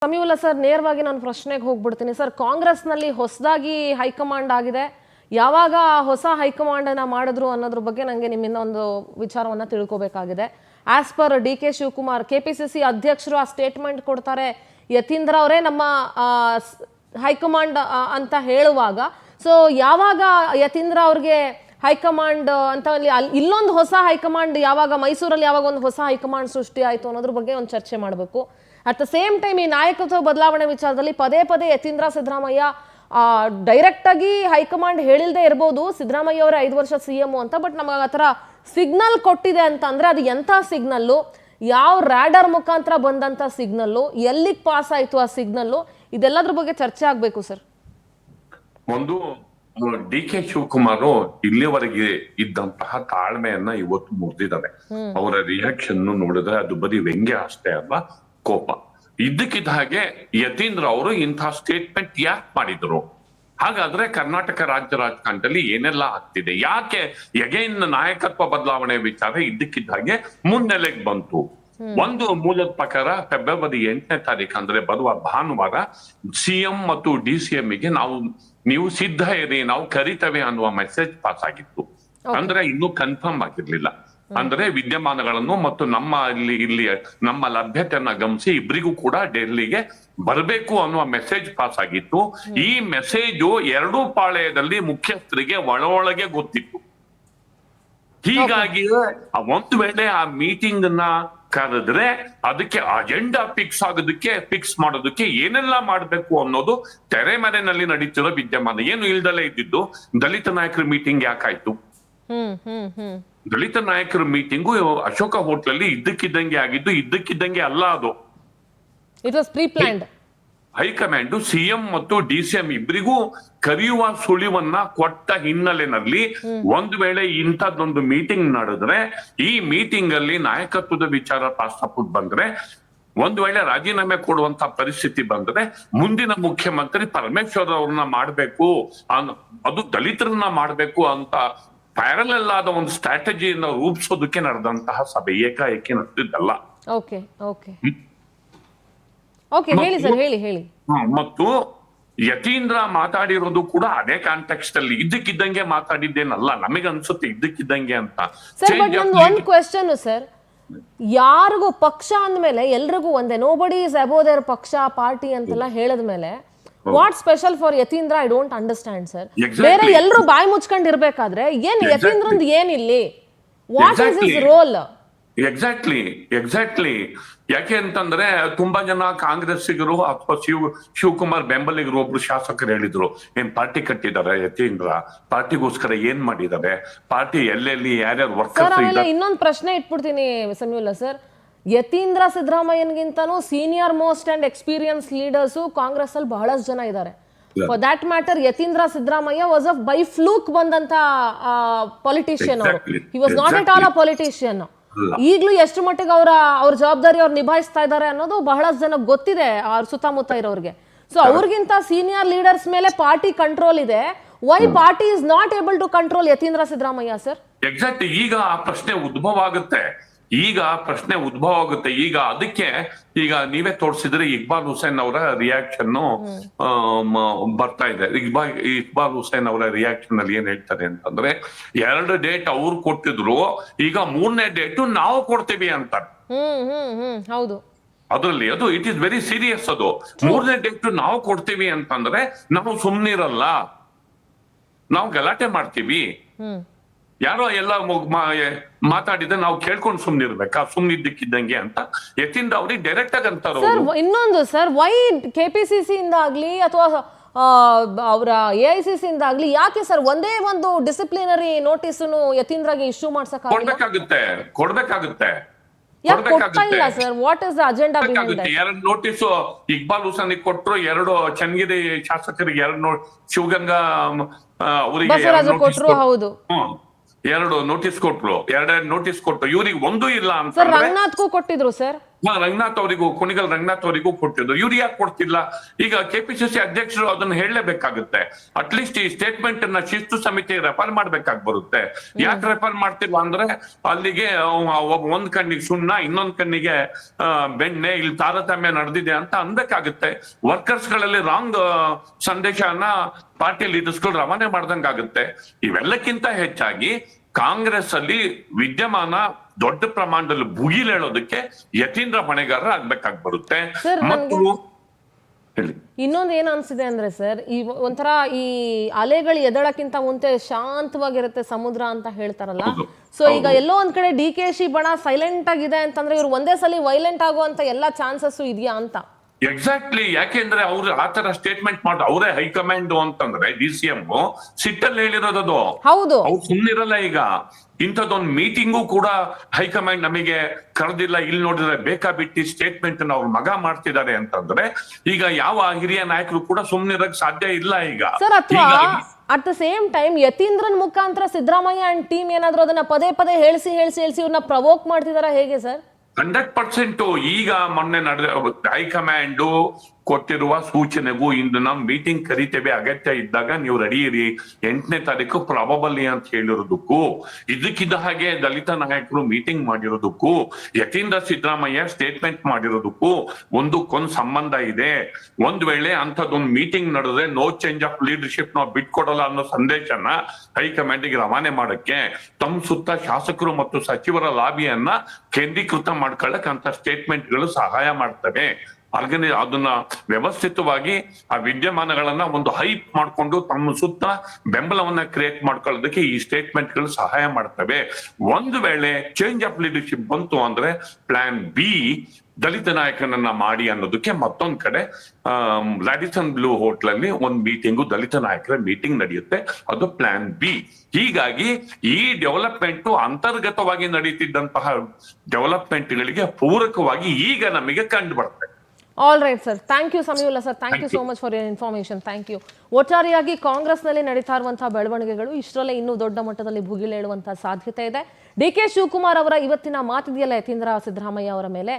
Samiulla sir, ನೇರವಾಗಿ ನಾನು ಪ್ರಶ್ನೆಗೆ ಹೋಗ್ಬಿಡ್ತೀನಿ ಸರ್. ಕಾಂಗ್ರೆಸ್ನಲ್ಲಿ ಹೊಸದಾಗಿ ಹೈಕಮಾಂಡ್ ಆಗಿದೆ. ಯಾವಾಗ ಹೊಸ ಹೈಕಮಾಂಡ್ ಅನ್ನ ಮಾಡಿದ್ರು ಅನ್ನೋದ್ರ ಬಗ್ಗೆ ನನಗೆ ನಿಮ್ಮಿಂದ ಒಂದು ವಿಚಾರವನ್ನ ತಿಳ್ಕೋಬೇಕಾಗಿದೆ. As per D K Shivakumar, KPCC ಅಧ್ಯಕ್ಷರು ಆ ಸ್ಟೇಟ್ಮೆಂಟ್ ಕೊಡ್ತಾರೆ, ಯತೀಂದ್ರ ಅವರೇ ನಮ್ಮ ಹೈಕಮಾಂಡ್ ಅಂತ ಹೇಳುವಾಗ, ಸೊ ಯಾವಾಗ ಯತೀಂದ್ರ ಅವ್ರಿಗೆ ಹೈಕಮಾಂಡ್ ಅಂತ ಇಲ್ಲೊಂದು ಹೊಸ ಹೈಕಮಾಂಡ್ ಯಾವಾಗ ಮೈಸೂರಲ್ಲಿ ಯಾವಾಗ ಒಂದು ಹೊಸ ಹೈಕಮಾಂಡ್ ಸೃಷ್ಟಿ ಆಯಿತು ಅನ್ನೋದ್ರ ಬಗ್ಗೆ ಒಂದು ಚರ್ಚೆ ಮಾಡಬೇಕು. ಅಟ್ ದ ಸೇಮ್ ಟೈಮ್ ಈ ನಾಯಕತ್ವ ಬದಲಾವಣೆ ವಿಚಾರದಲ್ಲಿ ಪದೇ ಪದೇ ಯತೀಂದ್ರ ಸಿದ್ದರಾಮಯ್ಯ ಡೈರೆಕ್ಟ್ ಆಗಿ ಹೈಕಮಾಂಡ್ ಹೇಳಿಲ್ದೇ ಇರ್ಬೋದು ಸಿದ್ದರಾಮಯ್ಯ ಅವರೇ 5 ವರ್ಷ ಸಿಎಂ ಅಂತ, ಬಟ್ ನಮಗೆ ಆ ಥರ ಸಿಗ್ನಲ್ ಕೊಟ್ಟಿದೆ ಅಂತ ಅಂದ್ರೆ ಅದು ಎಂಥ ಸಿಗ್ನಲ್ಲು, ಯಾವ ರ್ಯಾಡರ್ ಮುಖಾಂತರ ಬಂದಂಥ ಸಿಗ್ನಲ್ಲು, ಎಲ್ಲಿಗೆ ಪಾಸ್ ಆಯಿತು ಆ ಸಿಗ್ನಲ್ಲು, ಇದೆಲ್ಲದ್ರ ಬಗ್ಗೆ ಚರ್ಚೆ ಆಗಬೇಕು ಸರ್. ಒಂದು ಡಿ ಕೆ ಶಿವಕುಮಾರ್ ಇಲ್ಲಿವರೆಗೆ ಇದ್ದಂತಹ ತಾಳ್ಮೆಯನ್ನ ಇವತ್ತು ಮುರಿದಿದ್ದಾರೆ. ಅವರ ರಿಯಾಕ್ಷನ್ ನೋಡಿದ್ರೆ ಅದು ಬರೀ ವ್ಯಂಗ್ಯ ಅಷ್ಟೇ ಅಲ್ಲ, ಕೋಪ. ಇದ್ದಕ್ಕಿದ್ದ ಹಾಗೆ ಯತೀಂದ್ರ ಅವರು ಇಂತಹ ಸ್ಟೇಟ್ಮೆಂಟ್ ಯಾಕೆ ಮಾಡಿದ್ರು? ಹಾಗಾದ್ರೆ ಕರ್ನಾಟಕ ರಾಜ್ಯ ರಾಜಕಾರಣದಲ್ಲಿ ಏನೆಲ್ಲ ಆಗ್ತಿದೆ, ಯಾಕೆ ಎಗೈನ್ ನಾಯಕತ್ವ ಬದಲಾವಣೆ ವಿಚಾರ ಇದ್ದಕ್ಕಿದ್ದ ಹಾಗೆ ಮುನ್ನೆಲೆಗೆ ಬಂತು? ಒಂದು ಮೂಲದ ಪ್ರಕಾರ ಫೆಬ್ರವರಿ 8ನೇ ತಾರೀಕು ಅಂದ್ರೆ ಬರುವ ಭಾನುವಾರ ಸಿಎಂ ಮತ್ತು ಡಿ.ಸಿ.ಎಂ ಗೆ ನೀವು ಸಿದ್ಧ ಇರಿ, ನಾವು ಕರಿತೇವೆ ಅನ್ನುವ ಮೆಸೇಜ್ ಪಾಸ್ ಆಗಿತ್ತು. ಅಂದ್ರೆ ಇನ್ನೂ ಕನ್ಫರ್ಮ್ ಆಗಿರ್ಲಿಲ್ಲ. ಅಂದ್ರೆ ವಿದ್ಯಮಾನಗಳನ್ನು ಮತ್ತು ಇಲ್ಲಿ ನಮ್ಮ ಲಭ್ಯತೆಯನ್ನ ಗಮನಿಸಿ ಇಬ್ಬರಿಗೂ ಕೂಡ ಡೆಲ್ಲಿಗೆ ಬರಬೇಕು ಅನ್ನುವ ಮೆಸೇಜ್ ಪಾಸ್ ಆಗಿತ್ತು. ಈ ಮೆಸೇಜು ಎರಡೂ ಪಾಳೆಯದಲ್ಲಿ ಮುಖ್ಯಸ್ಥರಿಗೆ ಒಳಗೆ ಗೊತ್ತಿತ್ತು. ಹೀಗಾಗಿ ಒಂದು ವೇಳೆ ಆ ಮೀಟಿಂಗ್ ನ ಕರೆದ್ರೆ ಅದಕ್ಕೆ ಅಜೆಂಡಾ ಫಿಕ್ಸ್ ಮಾಡೋದಕ್ಕೆ ಏನೆಲ್ಲ ಮಾಡ್ಬೇಕು ಅನ್ನೋದು ತೆರೆ ಮರೆನಲ್ಲಿ ನಡೀತಿರೋ ವಿದ್ಯಮಾನ. ಏನು ಇಲ್ದಲೇ ಇದ್ದಿದ್ದು ದಲಿತ ನಾಯಕರ ಮೀಟಿಂಗ್ ಯಾಕಾಯ್ತು? ದಲಿತ ನಾಯಕರ ಮೀಟಿಂಗು ಅಶೋಕ ಹೋಟ್ಲಲ್ಲಿ ಇದ್ದಕ್ಕಿದ್ದಂಗೆ ಆಗಿದ್ದು, ಇದ್ದಕ್ಕಿದ್ದಂಗೆ ಅಲ್ಲ ಅದು. It was pre planned. High command CM ಮತ್ತು ಡಿ.ಸಿ.ಎಂ ಇಬ್ಬರಿಗೂ ಕರೆಯುವ ಸುಳಿವನ್ನ ಕೊಟ್ಟ ಹಿನ್ನೆಲೆಯಲ್ಲಿ ಒಂದು ವೇಳೆ ಇಂಥದ್ದೊಂದು ಮೀಟಿಂಗ್ ನಡೆದ್ರೆ, ಈ ಮೀಟಿಂಗ್ ಅಲ್ಲಿ ನಾಯಕತ್ವದ ವಿಚಾರ ಪ್ರಸ್ತಾಪಕ್ಕೆ ಬಂದ್ರೆ, ಒಂದು ವೇಳೆ ರಾಜೀನಾಮೆ ಕೊಡುವಂತ ಪರಿಸ್ಥಿತಿ ಬಂದ್ರೆ ಮುಂದಿನ ಮುಖ್ಯಮಂತ್ರಿ ಪರಮೇಶ್ವರ್ ಅವ್ರನ್ನ ಮಾಡ್ಬೇಕು, ಅದು ದಲಿತರನ್ನ ಮಾಡ್ಬೇಕು ಅಂತ ಪ್ಯಾರಲಲ್ ಆದ ಒಂದು ಸ್ಟ್ರಾಟಜಿಯನ್ನ ರೂಪಿಸೋದಕ್ಕೆ ನಡೆದಂತಹ ಸಭೆ, ಏಕಾಏಕಿ ನಡೆದಿದ್ದಲ್ಲ. ಮತ್ತು ಯತೀಂದ್ರ ಮಾತಾಡಿರೋದು ಕೂಡ ಅದೇ ಕಾಂಟೆಕ್ಸ್ಟ್ ಅಲ್ಲಿ ಇದ್ದಕ್ಕಿದ್ದಂಗೆ ಮಾತಾಡಿದ್ದೇನಲ್ಲ. ನಮಗೆ ಅನ್ಸುತ್ತೆ ಇದ್ದಕ್ಕಿದ್ದಂಗೆ ಅಂತ. ಒಂದು ಕ್ವೆಶ್ಚನ್ ಸರ್, ಯಾರಿಗೂ ಪಕ್ಷ ಅಂದ್ಮೇಲೆ ಎಲ್ರಿಗೂ ಒಂದೇ, ನೋಬಡಿ ಇಸ್ ಅಬೌವ್ ದೇರ್ ಪಕ್ಷ ಪಾರ್ಟಿ ಅಂತೆಲ್ಲ ಹೇಳಿದ್ಮೇಲೆ what special for Yathindra? I don't understand sir. ಬೇರೆ ಎಲ್ಲರೂ ಬಾಯಿ ಮುಚ್ಕೊಂಡು ಇರ್ಬೇಕಾದ್ರೆ ಏನ್ ಯತೀಂದ್ರಂದ್ ಏನಿಲ್ಲಿ? What is his role? Exactly ಯಾಕೆ ಅಂತಂದ್ರೆ ತುಂಬಾ ಜನ ಕಾಂಗ್ರೆಸ್ಸಿಗರು ಅಥವಾ ಶಿವಕುಮಾರ್ ಬೆಂಬಲಿಗರು ಒಬ್ರು ಶಾಸಕರು ಹೇಳಿದ್ರು, ಏನ್ ಪಾರ್ಟಿ ಕಟ್ಟಿದ್ದಾರೆ ಯತೀಂದ್ರ, ಪಾರ್ಟಿಗೋಸ್ಕರ ಏನ್ ಮಾಡಿದ್ದಾರೆ, ಪಾರ್ಟಿ ಎಲ್ಲೆಲ್ಲಿ ಯಾರ್ಯಾರು ವರ್ಕರ್ಸ್. ಇನ್ನೊಂದು ಪ್ರಶ್ನೆ ಇಟ್ಬಿಡ್ತೀನಿ ಸಮೀವುಲ್ಲಾ ಸರ್, ಯತೀಂದ್ರ ಸಿದ್ದರಾಮಯ್ಯನ್ಗಿಂತನೂ senior most and experience leaders Congress ಅಲ್ಲಿ ಬಹಳಷ್ಟು ಜನ ಇದ್ದಾರೆ. For that matter Yathindra Siddaramaiah was a by fluke ಬಂದಂತ ಪೊಲಿಟಿಷಿಯನ್. ಅವರು he was not at all a politician. ಈಗ್ಲೂ ಎಷ್ಟು ಮಟ್ಟಿಗೆ ಅವ್ರ ಜವಾಬ್ದಾರಿ ಅವ್ರು ನಿಭಾಯಿಸ್ತಾ ಇದ್ದಾರೆ ಅನ್ನೋದು ಬಹಳಷ್ಟು ಜನ ಗೊತ್ತಿದೆ ಅವ್ರ ಸುತ್ತಮುತ್ತ ಇರೋರಿಗೆ. ಸೊ ಅವ್ರಿಗಿಂತ ಸೀನಿಯರ್ ಲೀಡರ್ಸ್ ಮೇಲೆ ಪಾರ್ಟಿ ಕಂಟ್ರೋಲ್ ಇದೆ. Why party is not able to control Yathindra Siddaramaiah sir? Exact. ಈಗ ಆ ಪ್ರಶ್ನೆ ಉದ್ಭವ ಆಗುತ್ತೆ. ಈಗ ಅದಕ್ಕೆ ಈಗ ನೀವೇ ತೋರಿಸಿದ್ರೆ ಇಕ್ಬಾಲ್ ಹುಸೇನ್ ಅವರ ರಿಯಾಕ್ಷನ್ ಬರ್ತಾ ಇದೆ. ಇಕ್ಬಾಲ್ ಹುಸೇನ್ ಅವರ ರಿಯಾಕ್ಷನ್ ಅಲ್ಲಿ ಏನ್ ಹೇಳ್ತಾರೆ ಅಂತಂದ್ರೆ, 2 ಡೇಟ್ ಅವ್ರು ಕೊಟ್ಟಿದ್ರು, ಈಗ 3ನೇ ಡೇಟ್ ನಾವು ಕೊಡ್ತೀವಿ ಅಂತಾರೆ. ಹೌದು, ಅದ್ರಲ್ಲಿ ಅದು ಇಟ್ ಇಸ್ ವೆರಿ ಸೀರಿಯಸ್. ಅದು 3ನೇ ಡೇಟ್ ನಾವು ಕೊಡ್ತೀವಿ ಅಂತಂದ್ರೆ ನಾವು ಸುಮ್ನಿರಲ್ಲ, ನಾವು ಗಲಾಟೆ ಮಾಡ್ತೀವಿ. ಯಾರೋ ಎಲ್ಲ ಮಾತಾಡಿದ್ರೆ ನಾವು ಕೇಳ್ಕೊಂಡು ಸುಮ್ನಿರ್ಬೇಕಾ? ಸುಮ್ನಿದ್ದಕ್ಕಿದ್ದಂಗೆ ಅಂತ ಯತೀಂದ್ರ ಅವ್ರಿಗೆ ಡೈರೆಕ್ಟ್ ಆಗಿ ಅಂತಾರ. ಇನ್ನೊಂದು ಸರ್, ವೈ ಕೆಪಿಸಿಸಿ ಇಂದ ಆಗ್ಲಿ ಅಥವಾ ಅವರ ಎಐಸಿಸಿ ಇಂದ ಆಗ್ಲಿ ಯಾಕೆ ಸರ್ ಒಂದೇ ಒಂದು ಡಿಸಿಪ್ಲಿನರಿ ನೋಟಿಸ್ ಯತೀಂದ್ರಗೆ ಇಶ್ಯೂ ಕೊಡ್ಬೇಕಾಗುತ್ತೆ? What is the agenda behind that? 2 notice Iqbal Hussain ಕೊಟ್ರು, 2 ಚನ್ನಗಿರಿ ಶಾಸಕರಿಗೆ, 2 ಶಿವಗಂಗಾ ಅವರಿಗೆ ಕೊಟ್ರು. ಹೌದು, 2 ನೋಟಿಸ್ ಕೊಟ್ರು. 2 ನೋಟಿಸ್ ಕೊಟ್ಟು ಇವ್ರಿಗೆ ಒಂದು ಇಲ್ಲ ಅಂತ ರಂಗನಾಥ್ಗೂ ಕೊಟ್ಟಿದ್ರು ಸರ್. ರಂಗನಾಥ್ ಅವರಿಗೂ, ಕುಣಿಗಲ್ ರಂಗನಾಥ್ ಅವರಿಗೂ ಕೊಟ್ಟಿದ್ರು. ಇವ್ರು ಯಾಕೆ ಕೊಡ್ತಿಲ್ಲ? ಈಗ ಕೆಪಿಸಿಸಿ ಅಧ್ಯಕ್ಷರು ಅದನ್ನ ಹೇಳಲೇಬೇಕಾಗುತ್ತೆ. ಅಟ್ಲೀಸ್ಟ್ ಈ ಸ್ಟೇಟ್ಮೆಂಟ್ ಅನ್ನ ಶಿಸ್ತು ಸಮಿತಿ ರೆಫರ್ ಮಾಡ್ಬೇಕಾಗಿ ಬರುತ್ತೆ. ಯಾಕೆ ರೆಫರ್ ಮಾಡ್ತಿಲ್ಲ ಅಂದ್ರೆ ಅಲ್ಲಿಗೆ ಒಂದ್ ಕಣ್ಣಿಗೆ ಸುಣ್ಣ, ಇನ್ನೊಂದ್ ಕಣ್ಣಿಗೆ ಬೆಣ್ಣೆ, ಇಲ್ಲಿ ತಾರತಮ್ಯ ನಡೆದಿದೆ ಅಂತ ಅನ್ಬೇಕಾಗುತ್ತೆ. ವರ್ಕರ್ಸ್ ಗಳಲ್ಲಿ ರಾಂಗ್ ಸಂದೇಶನ ಪಾರ್ಟಿ ಲೀಡರ್ಸ್ಗಳು ರವಾನೆ ಮಾಡ್ದಂಗಾಗುತ್ತೆ. ಇವೆಲ್ಲಕ್ಕಿಂತ ಹೆಚ್ಚಾಗಿ ಕಾಂಗ್ರೆಸ್ ಅಲ್ಲಿ ವಿದ್ಯಮಾನ ದೊಡ್ಡ ಪ್ರಮಾಣದಲ್ಲಿ ಭುಗಿಲೇಳೋದಕ್ಕೆ ಯತೀಂದ್ರ ಹೊಣೆಗಾರ ಆಗ್ಬೇಕಾಗಿ ಬರುತ್ತೆ. ಮತ್ತು ಹೇಳಿ, ಇನ್ನೊಂದು ಏನು ಅನ್ಸಿದೆ ಅಂದ್ರೆ ಸರ್, ಈ ಒಂಥರ ಈ ಅಲೆಗಳು ಎದಳಕ್ಕಿಂತ ಮುಂಚೆ ಶಾಂತವಾಗಿರುತ್ತೆ ಸಮುದ್ರ ಅಂತ ಹೇಳ್ತಾರಲ್ಲ. ಸೊ ಈಗ ಎಲ್ಲೋ ಒಂದ್ ಕಡೆ DK ಬಣ ಸೈಲೆಂಟ್ ಆಗಿದೆ ಅಂತಂದ್ರೆ ಇವ್ರು ಒಂದೇ ಸಲ ವೈಲೆಂಟ್ ಆಗುವಂತ ಎಲ್ಲಾ ಚಾನ್ಸಸ್ ಇದೆಯಾ ಅಂತ. ಎಕ್ಸಾಕ್ಟ್ಲಿ. ಯಾಕೆಂದ್ರೆ ಅವ್ರು ಆತರ ಸ್ಟೇಟ್ಮೆಂಟ್ ಮಾಡಿ ಅವರೇ ಹೈಕಮಾಂಡ್ ಅಂತಂದ್ರೆ DCM ಸಿಟ್ಟಲ್ಲಿ ಹೇಳಿರೋದು. ಹೌದು, ಅವ್ರು ಸುಮ್ಮನಿರಲ್ಲ. ಈಗ ಇಂಥದ್ದೊಂದು ಮೀಟಿಂಗು ಕೂಡ ಹೈಕಮಾಂಡ್ ನಮಗೆ ಕರೆದಿಲ್ಲ, ಇಲ್ಲಿ ನೋಡಿದ್ರೆ ಬೇಕಾಬಿಟ್ಟಿ ಸ್ಟೇಟ್ಮೆಂಟ್ ಅವ್ರ ಮಗ ಮಾಡ್ತಿದ್ದಾರೆ ಅಂತಂದ್ರೆ ಈಗ ಯಾವ ಹಿರಿಯ ನಾಯಕರು ಕೂಡ ಸುಮ್ಮನಿರಕ್ ಸಾಧ್ಯ ಇಲ್ಲ ಈಗ. ಸರ್, ಅಥವಾ ಅಟ್ ದ ಸೇಮ್ ಟೈಮ್ ಯತೀಂದ್ರನ್ ಮುಖಾಂತರ ಸಿದ್ದರಾಮಯ್ಯ ಅಂಡ್ ಟೀಮ್ ಏನಾದ್ರು ಅದನ್ನ ಪದೇ ಪದೇ ಹೇಳಿಸಿ ಇವ್ರನ್ನ ಪ್ರವೋಕ್ ಮಾಡ್ತಿದಾರ ಹೇಗೆ ಸರ್? 100%. ಈಗ ಮೊನ್ನೆ ನಡೆದ ಹೈಕಮಾಂಡ್ ಕೊಟ್ಟಿರುವ ಸೂಚನೆಗೂ ಇಂದು ನಾವು ಮೀಟಿಂಗ್ ಕರಿತೇವೆ, ಅಗತ್ಯ ಇದ್ದಾಗ ನೀವು ರೆಡಿ ಇರಿ, 8ನೇ ತಾರೀಕು ಪ್ರಾಬಬಲಿ ಅಂತ ಹೇಳಿರೋದಕ್ಕೂ, ಇದಕ್ಕಿದ್ದ ಹಾಗೆ ದಲಿತ ನಾಯಕರು ಮೀಟಿಂಗ್ ಮಾಡಿರೋದಕ್ಕೂ, ಯತೀಂದ್ರ ಸಿದ್ದರಾಮಯ್ಯ ಸ್ಟೇಟ್ಮೆಂಟ್ ಮಾಡಿರೋದಕ್ಕೂ ಒಂದಕ್ಕೊಂದು ಸಂಬಂಧ ಇದೆ. ಒಂದ್ ವೇಳೆ ಅಂತದೊಂದು ಮೀಟಿಂಗ್ ನಡೆದ್ರೆ ನೋ ಚೇಂಜ್ ಆಫ್ ಲೀಡರ್ಶಿಪ್ ನಾವು ಬಿಟ್ಕೊಡಲ್ಲ ಅನ್ನೋ ಸಂದೇಶನ ಹೈಕಮಾಂಡ್ಗೆ ರವಾನೆ ಮಾಡಕ್ಕೆ ತಮ್ಮ ಸುತ್ತ ಶಾಸಕರು ಮತ್ತು ಸಚಿವರ ಲಾಬಿಯನ್ನ ಕೇಂದ್ರೀಕೃತ ಮಾಡ್ಕೊಳ್ಳಕ್ ಅಂತ ಸ್ಟೇಟ್ಮೆಂಟ್ಗಳು ಸಹಾಯ ಮಾಡ್ತವೆ. ಅದನ್ನ ವ್ಯವಸ್ಥಿತವಾಗಿ ಆ ವಿದ್ಯಮಾನಗಳನ್ನ ಒಂದು ಹೈಪ್ ಮಾಡ್ಕೊಂಡು ತಮ್ಮ ಸುತ್ತ ಬೆಂಬಲವನ್ನ ಕ್ರಿಯೇಟ್ ಮಾಡ್ಕೊಳ್ಳೋದಕ್ಕೆ ಈ ಸ್ಟೇಟ್ಮೆಂಟ್ಗಳು ಸಹಾಯ ಮಾಡ್ತವೆ. ಒಂದು ವೇಳೆ ಚೇಂಜ್ ಆಫ್ ಲೀಡರ್ಶಿಪ್ ಬಂತು ಅಂದ್ರೆ ಪ್ಲಾನ್ ಬಿ ದಲಿತ ನಾಯಕನನ್ನ ಮಾಡಿ ಅನ್ನೋದಕ್ಕೆ ಮತ್ತೊಂದ್ ಕಡೆ ರಾಡಿಸನ್ ಬ್ಲೂ ಹೋಟ್ಲ್ ಅಲ್ಲಿ ಒಂದ್ ಮೀಟಿಂಗು, ದಲಿತ ನಾಯಕರ ಮೀಟಿಂಗ್ ನಡೆಯುತ್ತೆ. ಅದು ಪ್ಲಾನ್ ಬಿ. ಹೀಗಾಗಿ ಈ ಡೆವಲಪ್ಮೆಂಟ್ ಅಂತರ್ಗತವಾಗಿ ನಡೀತಿದ್ದಂತಹ ಡೆವಲಪ್ಮೆಂಟ್ಗಳಿಗೆ ಪೂರಕವಾಗಿ ಈಗ ನಮಗೆ ಕಂಡು ಬರ್ತದೆ. All right sir, thank you Samiulla sir, thank you so much for your information. Thank you. ಒಟ್ಟಾರೆಯಾಗಿ ಕಾಂಗ್ರೆಸ್ನಲ್ಲಿ ನಡೀತಾ ಇರುವಂತಹ ಬೆಳವಣಿಗೆಗಳು ಇಷ್ಟರಲ್ಲೇ ಇನ್ನೂ ದೊಡ್ಡ ಮಟ್ಟದಲ್ಲಿ ಭುಗಿಲೇಳುವಂತಹ ಸಾಧ್ಯತೆ ಇದೆ. DK ಶಿವಕುಮಾರ್ ಅವರ ಇವತ್ತಿನ ಮಾತಿದೆಯಲ್ಲ ಯತೀಂದ್ರ ಸಿದ್ದರಾಮಯ್ಯ ಅವರ ಮೇಲೆ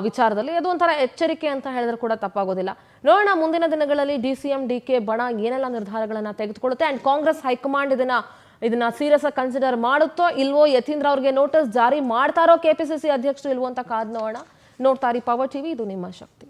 ವಿಚಾರದಲ್ಲಿ, ಅದು ಒಂಥರ ಎಚ್ಚರಿಕೆ ಅಂತ ಹೇಳಿದ್ರೆ ಕೂಡ ತಪ್ಪಾಗೋದಿಲ್ಲ. ನೋಡೋಣ ಮುಂದಿನ ದಿನಗಳಲ್ಲಿ DCM DK ಬಣ ಏನೆಲ್ಲ ನಿರ್ಧಾರಗಳನ್ನ ತೆಗೆದುಕೊಳ್ಳುತ್ತೆ ಅಂಡ್ ಕಾಂಗ್ರೆಸ್ ಹೈಕಮಾಂಡ್ ಇದನ್ನ ಸೀರಿಯಸ್ ಆಗಿ ಕನ್ಸಿಡರ್ ಮಾಡುತ್ತೋ ಇಲ್ವೋ, ಯತೀಂದ್ರ ಅವ್ರಿಗೆ ನೋಟಿಸ್ ಜಾರಿ ಮಾಡ್ತಾರೋ KPCC ಅಧ್ಯಕ್ಷರು ಇಲ್ವೋ ಅಂತ ಕಾದ್ ನೋಡೋಣ. ನೋಡ್ತಾ ಇರಿ ಪವರ್ ಟಿವಿ, ಇದು ನಿಮ್ಮ ಶಕ್ತಿ.